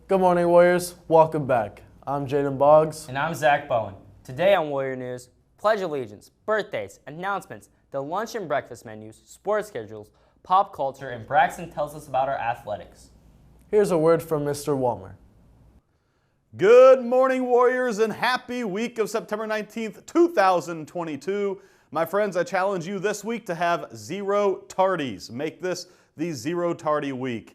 Good morning, Warriors. Welcome back. I'm Jaden Boggs. And I'm Zach Bowen. Today on Warrior News, Pledge Allegiance, birthdays, announcements, the lunch and breakfast menus, sports schedules, pop culture, and Braxton tells us about our athletics. Here's a word from Mr. Walmer. Good morning, Warriors, and happy week of September 19th, 2022. My friends, I challenge you this week to have 0 tardies. Make this the 0 tardy week.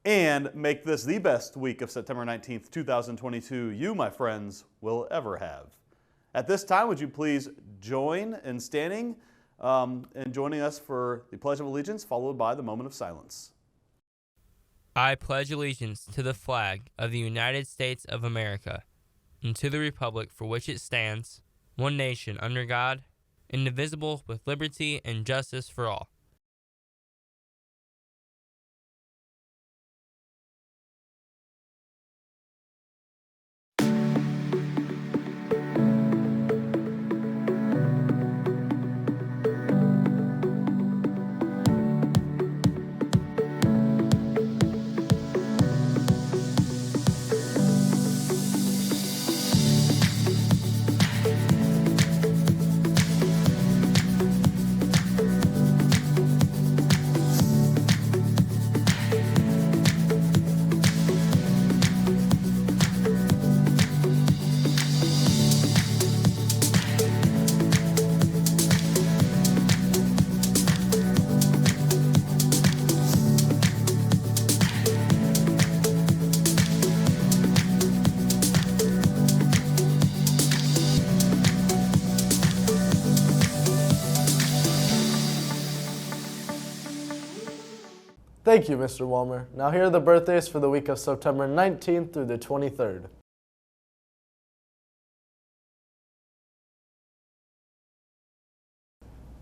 And make this the best week of September 19th, 2022 you, my friends, will ever have. At this time, would you please join in standing and joining us for the Pledge of Allegiance, followed by the moment of silence. I pledge allegiance to the flag of the United States of America and to the republic for which it stands, one nation under God, indivisible, with liberty and justice for all. Thank you, Mr. Walmer. Now here are the birthdays for the week of September 19th through the 23rd.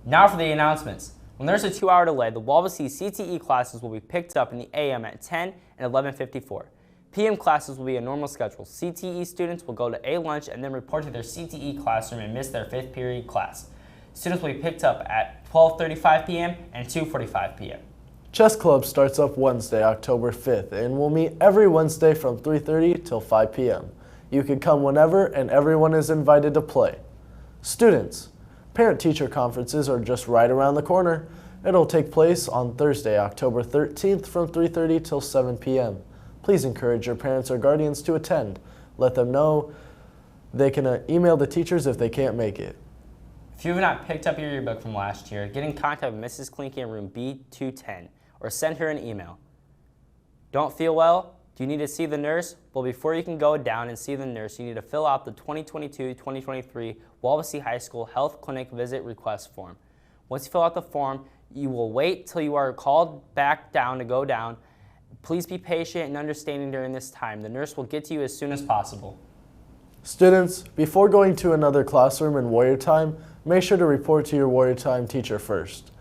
Now for the announcements. When there's a 2-hour delay, the Wawasee CTE classes will be picked up in the AM at 10 and 11:54. PM classes will be a normal schedule. CTE students will go to a lunch and then report to their CTE classroom and miss their 5th period class. Students will be picked up at 12:35 p.m. and 2:45 p.m. Chess Club starts up Wednesday, October 5th, and will meet every Wednesday from 3:30 till 5 p.m. You can come whenever, and everyone is invited to play. Students, parent-teacher conferences are just right around the corner. It'll take place on Thursday, October 13th from 3:30 till 7 p.m. Please encourage your parents or guardians to attend. Let them know they can email the teachers if they can't make it. If you have not picked up your yearbook from last year, get in contact with Mrs. Klinke in room B210 or send her an email. Don't feel well? Do you need to see the nurse? Well, before you can go down and see the nurse, you need to fill out the 2022-2023 Wawasee High School Health Clinic Visit Request Form. Once you fill out the form, you will wait till you are called back down to go down. Please be patient and understanding during this time. The nurse will get to you as soon as possible. Students, before going to another classroom in Warrior Time, make sure to report to your Warrior Time teacher first.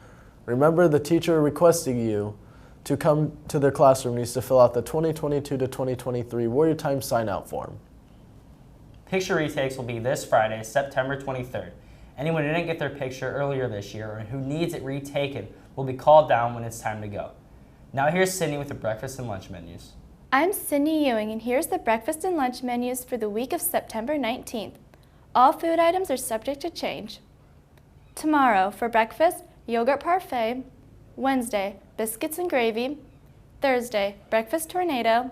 Remember, the teacher requesting you to come to their classroom needs to fill out the 2022 to 2023 Warrior Time sign-out form. Picture retakes will be this Friday, September 23rd. Anyone who didn't get their picture earlier this year or who needs it retaken will be called down when it's time to go. Now here's Sydney with the breakfast and lunch menus. I'm Sydney Ewing, and here's the breakfast and lunch menus for the week of September 19th. All food items are subject to change. Tomorrow, for breakfast, yogurt parfait. Wednesday, biscuits and gravy. Thursday, breakfast tornado.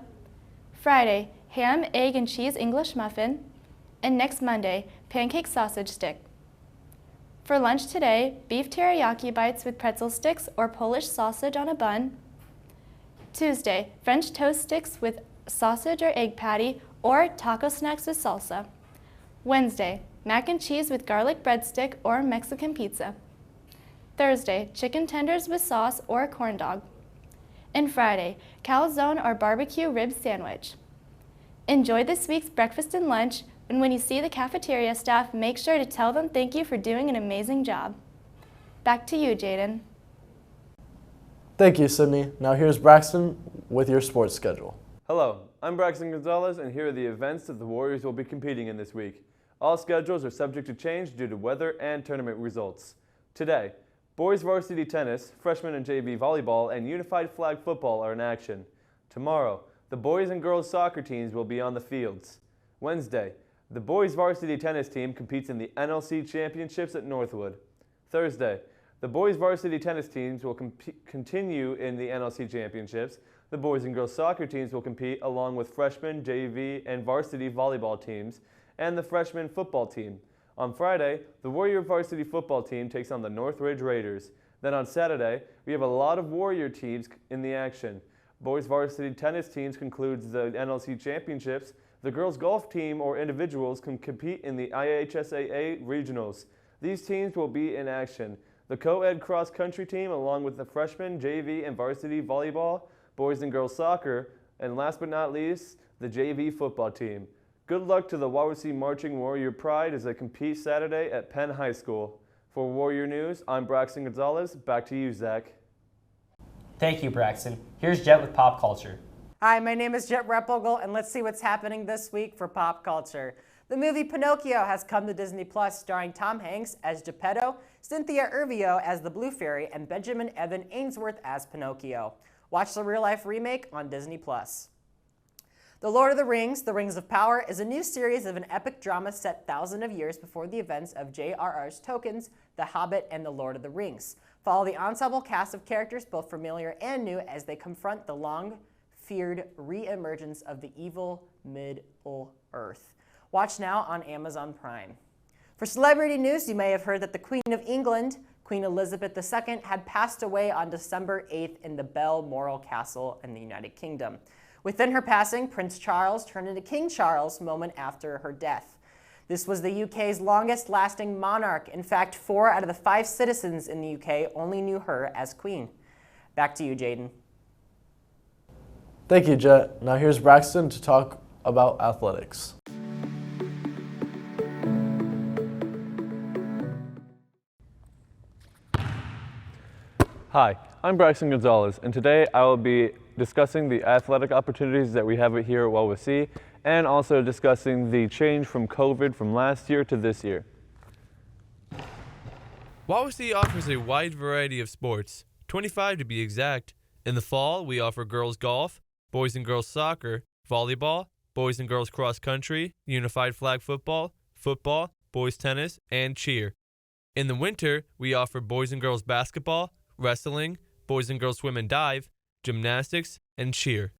Friday, ham, egg, and cheese English muffin. And next Monday, pancake sausage stick. For lunch today, beef teriyaki bites with pretzel sticks or Polish sausage on a bun. Tuesday, French toast sticks with sausage or egg patty or taco snacks with salsa. Wednesday, mac and cheese with garlic breadstick or Mexican pizza. Thursday, chicken tenders with sauce or corn dog. And Friday, calzone or barbecue rib sandwich. Enjoy this week's breakfast and lunch, and when you see the cafeteria staff, make sure to tell them thank you for doing an amazing job. Back to you, Jaden. Thank you, Sydney. Now here's Braxton with your sports schedule. Hello, I'm Braxton Gonzalez, and here are the events that the Warriors will be competing in this week. All schedules are subject to change due to weather and tournament results. Today, boys varsity tennis, freshman and JV volleyball, and unified flag football are in action. Tomorrow, the boys and girls soccer teams will be on the fields. Wednesday, the boys varsity tennis team competes in the NLC Championships at Northwood. Thursday, the boys varsity tennis teams will continue in the NLC Championships. The boys and girls soccer teams will compete along with freshman, JV, and varsity volleyball teams, and the freshman football team. On Friday, the Warrior varsity football team takes on the Northridge Raiders. Then on Saturday, we have a lot of Warrior teams in the action. Boys varsity tennis teams concludes the NLC Championships. The girls golf team or individuals can compete in the IHSAA regionals. These teams will be in action. The co-ed cross-country team, along with the freshman, JV, and varsity volleyball, boys and girls soccer, and last but not least, the JV football team. Good luck to the Wawasee Marching Warrior Pride as they compete Saturday at Penn High School. For Warrior News, I'm Braxton Gonzalez. Back to you, Zach. Thank you, Braxton. Here's Jet with Pop Culture. Hi, my name is Jet Replogle, and let's see what's happening this week for pop culture. The movie Pinocchio has come to Disney Plus, starring Tom Hanks as Geppetto, Cynthia Erivo as the Blue Fairy, and Benjamin Evan Ainsworth as Pinocchio. Watch the real-life remake on Disney Plus. The Lord of the Rings, The Rings of Power, is a new series of an epic drama set thousands of years before the events of J.R.R. Tolkien's The Hobbit and The Lord of the Rings. Follow the ensemble cast of characters, both familiar and new, as they confront the long-feared re-emergence of the evil Middle-earth. Watch now on Amazon Prime. For celebrity news, you may have heard that the Queen of England, Queen Elizabeth II, had passed away on December 8th in the Balmoral Castle in the United Kingdom. Within her passing, Prince Charles turned into King Charles moment after her death. This was the UK's longest-lasting monarch. In fact, 4 out of the 5 citizens in the UK only knew her as Queen. Back to you, Jaden. Thank you, Jet. Now here's Braxton to talk about athletics. Hi, I'm Braxton Gonzalez, and today I will be discussing the athletic opportunities that we have here at Wawasee, and also discussing the change from COVID from last year to this year. Wawasee offers a wide variety of sports, 25 to be exact. In the fall, we offer girls golf, boys and girls soccer, volleyball, boys and girls cross country, unified flag football, football, boys tennis, and cheer. In the winter, we offer boys and girls basketball, wrestling, boys and girls swim and dive, gymnastics, and cheer.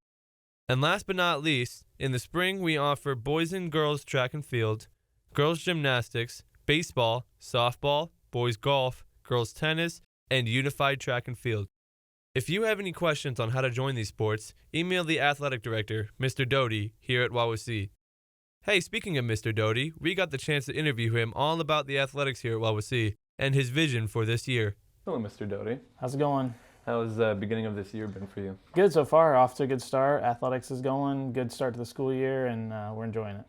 And last but not least, in the spring we offer boys and girls track and field, girls gymnastics, baseball, softball, boys golf, girls tennis, and unified track and field. If you have any questions on how to join these sports, email the athletic director, Mr. Doty, here at Wawasee. Hey, speaking of Mr. Doty, we got the chance to interview him all about the athletics here at Wawasee and his vision for this year. Hello, Mr. Doty. How's it going? How has the beginning of this year been for you? Good so far. Off to a good start. Athletics is going. Good start to the school year, and we're enjoying it.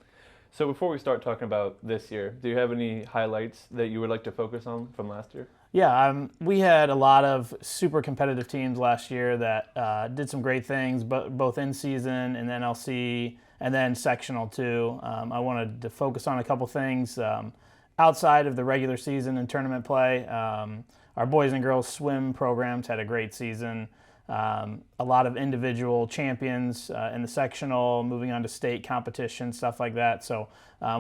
So before we start talking about this year, do you have any highlights that you would like to focus on from last year? Yeah, we had a lot of super competitive teams last year that did some great things, both in season and NLC, and then sectional too. I wanted to focus on a couple things outside of the regular season and tournament play. Our boys and girls swim programs had a great season. A lot of individual champions in the sectional, moving on to state competition, stuff like that. So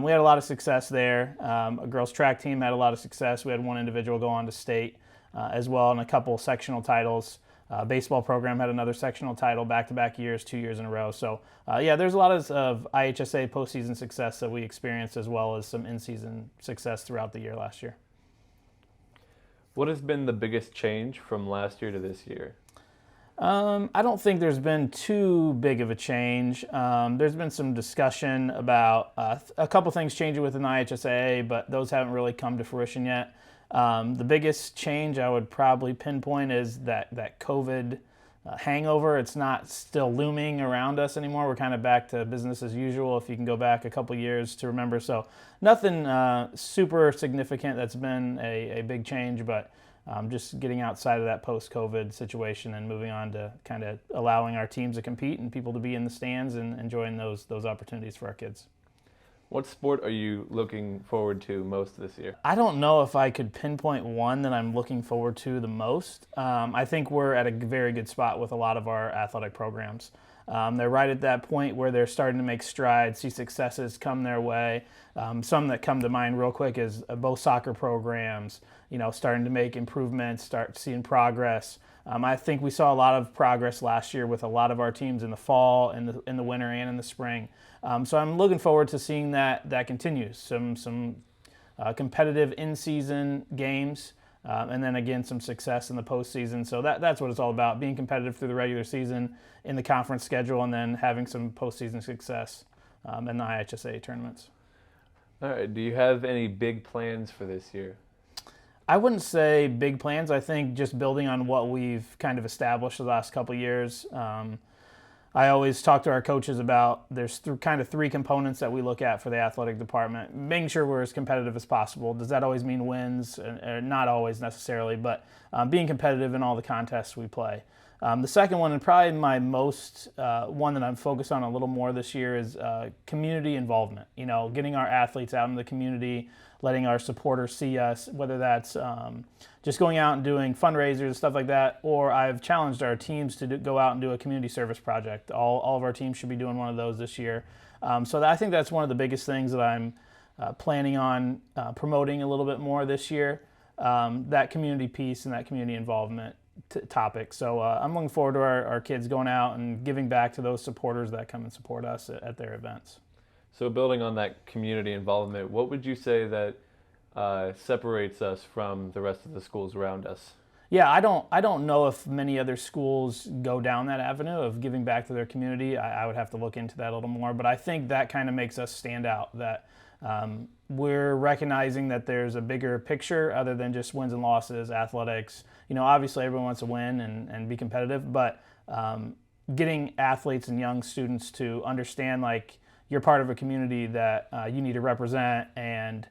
we had a lot of success there. A girls track team had a lot of success. We had one individual go on to state as well, and a couple sectional titles. Baseball program had another sectional title back-to-back years, 2 years in a row. So yeah, there's a lot of IHSA postseason success that we experienced, as well as some in-season success throughout the year last year. What has been the biggest change from last year to this year? I don't think there's been too big of a change. There's been some discussion about a couple things changing within the IHSAA, but those haven't really come to fruition yet. The biggest change I would probably pinpoint is that COVID hangover. It's not still looming around us anymore. We're kind of back to business as usual, if you can go back a couple years to remember. So nothing super significant that's been a big change, but just getting outside of that post-COVID situation and moving on to kind of allowing our teams to compete and people to be in the stands and enjoying those opportunities for our kids. What sport are you looking forward to most this year? I don't know if I could pinpoint one that I'm looking forward to the most. I think we're at a very good spot with a lot of our athletic programs. They're right at that point where they're starting to make strides, see successes come their way. Some that come to mind real quick is both soccer programs, starting to make improvements, start seeing progress. I think we saw a lot of progress last year with a lot of our teams in the fall, in the winter, and in the spring. So I'm looking forward to seeing that continues. Some competitive in-season games, and then again some success in the postseason. So that's what it's all about: being competitive through the regular season, in the conference schedule, and then having some postseason success in the IHSA tournaments. All right. Do you have any big plans for this year? I wouldn't say big plans. I think just building on what we've kind of established the last couple of years. I always talk to our coaches about there's kind of three components that we look at for the athletic department. Making sure we're as competitive as possible. Does that always mean wins? Not always necessarily, but being competitive in all the contests we play. The second one, and probably my most one that I'm focused on a little more this year, is community involvement. Getting our athletes out in the community, letting our supporters see us, whether that's just going out and doing fundraisers and stuff like that, or I've challenged our teams to go out and do a community service project. All of our teams should be doing one of those this year. So I think that's one of the biggest things that I'm planning on promoting a little bit more this year, that community piece and that community involvement topic. So I'm looking forward to our kids going out and giving back to those supporters that come and support us at their events. So building on that community involvement, what would you say that separates us from the rest of the schools around us? Yeah, I don't know if many other schools go down that avenue of giving back to their community. I would have to look into that a little more, but I think that kind of makes us stand out, that we're recognizing that there's a bigger picture other than just wins and losses, athletics. Obviously everyone wants to win and be competitive, but getting athletes and young students to understand like you're part of a community that you need to represent, and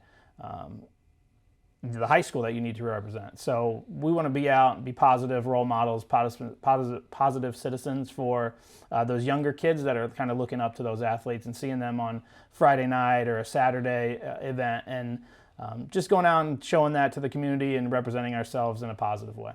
the high school that you need to represent. So we want to be out and be positive role models, positive citizens for those younger kids that are kind of looking up to those athletes and seeing them on Friday night or a Saturday event, and just going out and showing that to the community and representing ourselves in a positive way.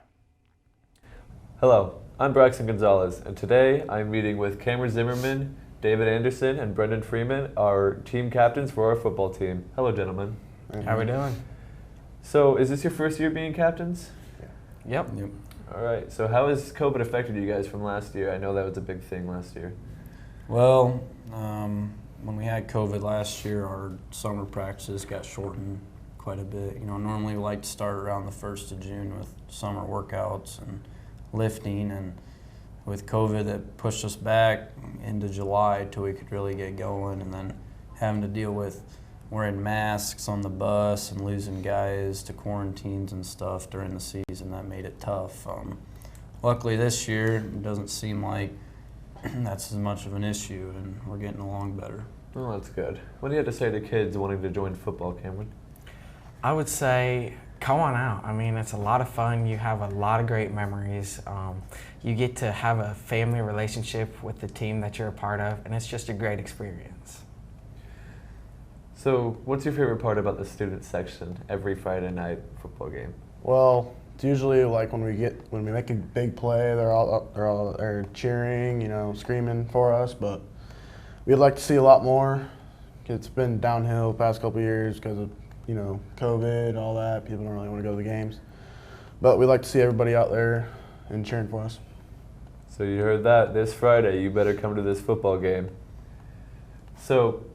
Hello, I'm Braxton Gonzalez, and today I'm meeting with Cameron Zimmerman, David Anderson, and Brendan Freeman, our team captains for our football team. Hello, gentlemen. How are we doing? So, is this your first year being captains? Yep. All right. So, how has COVID affected you guys from last year? I know that was a big thing last year. Well, when we had COVID last year, our summer practices got shortened quite a bit. Normally we like to start around the 1st of June with summer workouts and lifting, and with COVID that pushed us back into July till we could really get going, and then having to deal with wearing masks on the bus and losing guys to quarantines and stuff during the season. That made it tough. Luckily this year it doesn't seem like that's as much of an issue, and we're getting along better. Oh, that's good. What do you have to say to kids wanting to join football, Cameron? I would say come on out. I mean, it's a lot of fun. You have a lot of great memories. You get to have a family relationship with the team that you're a part of, and it's just a great experience. So, what's your favorite part about the student section every Friday night football game? Well, it's usually like when we make a big play, they're all cheering, screaming for us. But we'd like to see a lot more. It's been downhill the past couple of years because of COVID, all that. People don't really want to go to the games. But we'd like to see everybody out there and cheering for us. So you heard that. This Friday, you better come to this football game. So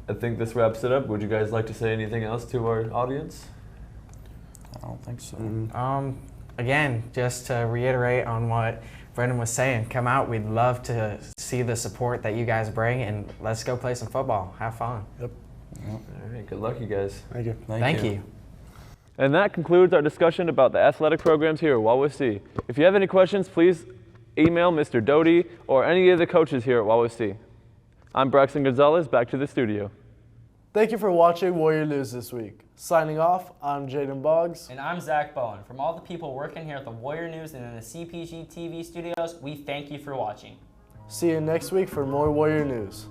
I think this wraps it up. Would you guys like to say anything else to our audience? I don't think so. Mm-hmm. Again, just to reiterate on what Brendan was saying, come out. We'd love to see the support that you guys bring, and let's go play some football. Have fun. Yep. All right, good luck, you guys. Thank you. Thank you. And that concludes our discussion about the athletic programs here at Wawasee. If you have any questions, please email Mr. Doty or any of the coaches here at Wawasee. I'm Braxton Gonzalez, back to the studio. Thank you for watching Warrior News this week. Signing off, I'm Jaden Boggs. And I'm Zach Bowen. From all the people working here at the Warrior News and in the CPG-TV studios, we thank you for watching. See you next week for more Warrior News.